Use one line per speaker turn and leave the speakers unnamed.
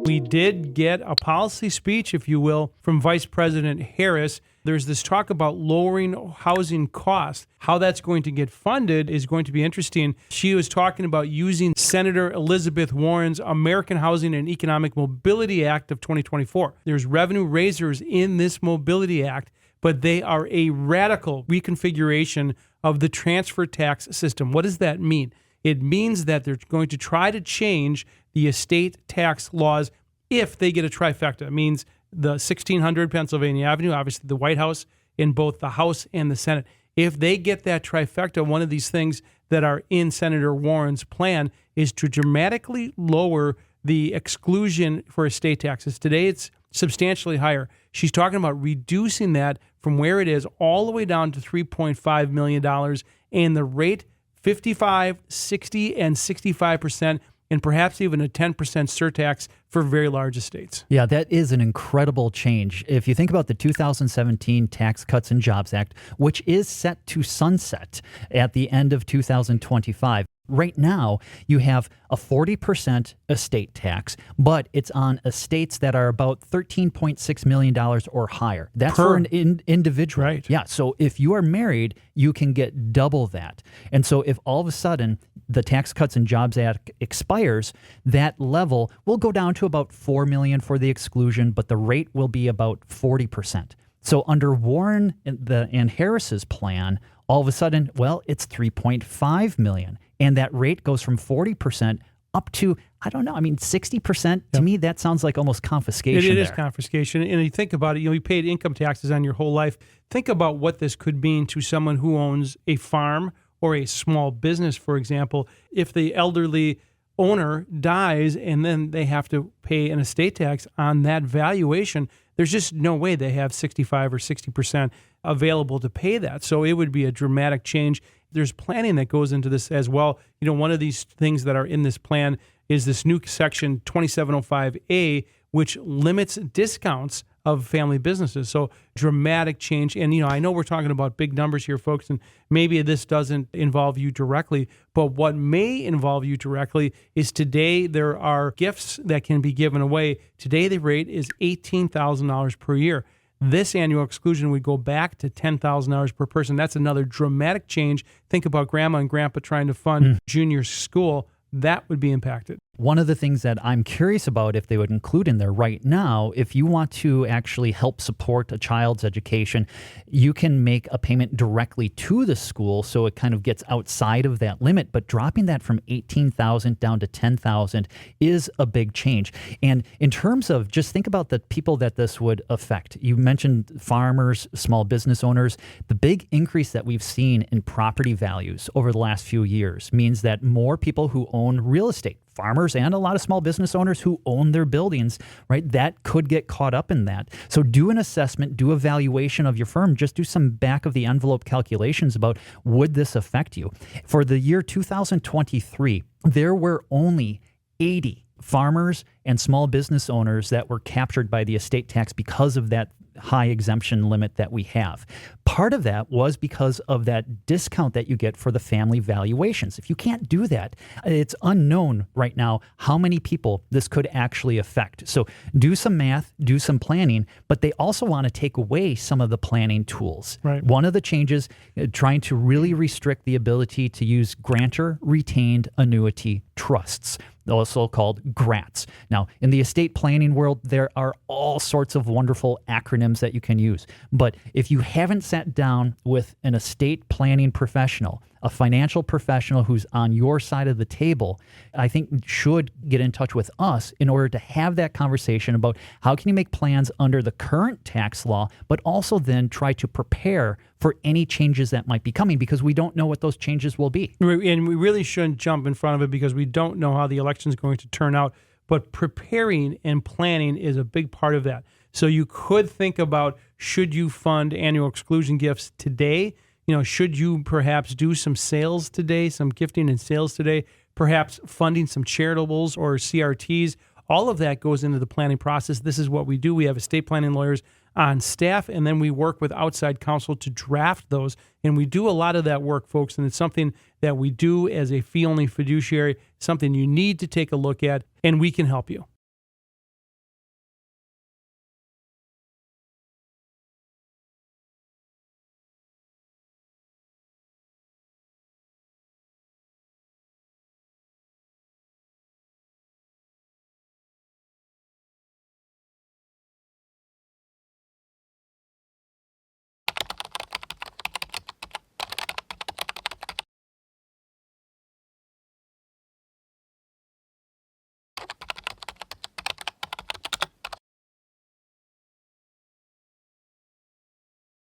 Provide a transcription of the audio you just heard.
We did get a policy speech, if you will, from Vice President Harris. There's this talk about lowering housing costs. How that's going to get funded is going to be interesting. She was talking about using Senator Elizabeth Warren's American Housing and Economic Mobility Act of 2024. There's revenue raisers in this Mobility Act, but they are a radical reconfiguration of the transfer tax system. What does that mean? It means that they're going to try to change the estate tax laws if they get a trifecta. It means the 1600 Pennsylvania Avenue, obviously the White House, in both the House and the Senate. If they get that trifecta, one of these things that are in Senator Warren's plan is to dramatically lower the exclusion for estate taxes. Today, it's substantially higher. She's talking about reducing that from where it is all the way down to $3.5 million, and the rate 55, 60, and 65%, and perhaps even a 10% surtax for very large estates.
Yeah, that is an incredible change. If you think about the 2017 Tax Cuts and Jobs Act, which is set to sunset at the end of 2025, right now, you have a 40% estate tax, but it's on estates that are about $13.6 million or higher. That's for an individual.
Right.
Yeah, so if you are married, you can get double that. And so if all of a sudden the Tax Cuts and Jobs Act expires, that level will go down to about $4 million for the exclusion, but the rate will be about 40%. So under Warren and Harris's plan, all of a sudden, well, it's $3.5 million. And that rate goes from 40% up to, I don't know, 60%. To me, that sounds like almost confiscation.
It is confiscation. And you think about it, you paid income taxes on your whole life. Think about what this could mean to someone who owns a farm or a small business, for example. If the elderly owner dies and then they have to pay an estate tax on that valuation, there's just no way they have 65 or 60% available to pay that. So it would be a dramatic change. There's planning that goes into this as well. One of these things that are in this plan is this new section 2705A, which limits discounts of family businesses. So dramatic change. And, I know we're talking about big numbers here, folks, and maybe this doesn't involve you directly, but what may involve you directly is today there are gifts that can be given away. Today the rate is $18,000 per year. This annual exclusion would go back to $10,000 per person. That's another dramatic change. Think about grandma and grandpa trying to fund junior school. That would be impacted.
One of the things that I'm curious about if they would include in there right now, if you want to actually help support a child's education, you can make a payment directly to the school, so it kind of gets outside of that limit. But dropping that from $18,000 down to $10,000 is a big change. And in terms of just think about the people that this would affect. You mentioned farmers, small business owners. The big increase that we've seen in property values over the last few years means that more people who own real estate, farmers and a lot of small business owners who own their buildings, right, that could get caught up in that. So do an assessment, do a valuation of your firm, just do some back of the envelope calculations about would this affect you. For the year 2023, there were only 80 farmers and small business owners that were captured by the estate tax because of that high exemption limit that we have. Part of that was because of that discount that you get for the family valuations. If you can't do that, it's unknown right now how many people this could actually affect. So do some math, do some planning, but they also want to take away some of the planning tools.
Right.
One of the changes, trying to really restrict the ability to use grantor retained annuity trusts, also called GRATs. Now, in the estate planning world, there are all sorts of wonderful acronyms that you can use. But if you haven't sat down with an estate planning professional, a financial professional who's on your side of the table, I think should get in touch with us in order to have that conversation about how can you make plans under the current tax law, but also then try to prepare for any changes that might be coming, because we don't know what those changes will be.
And we really shouldn't jump in front of it because we don't know how the election is going to turn out. But preparing and planning is a big part of that. So you could think about, should you fund annual exclusion gifts today? Should you perhaps do some sales today, some gifting and sales today, perhaps funding some charitables or CRTs? All of that goes into the planning process. This is what we do. We have estate planning lawyers on staff, and then we work with outside counsel to draft those. And we do a lot of that work, folks, and it's something that we do as a fee-only fiduciary, something you need to take a look at, and we can help you.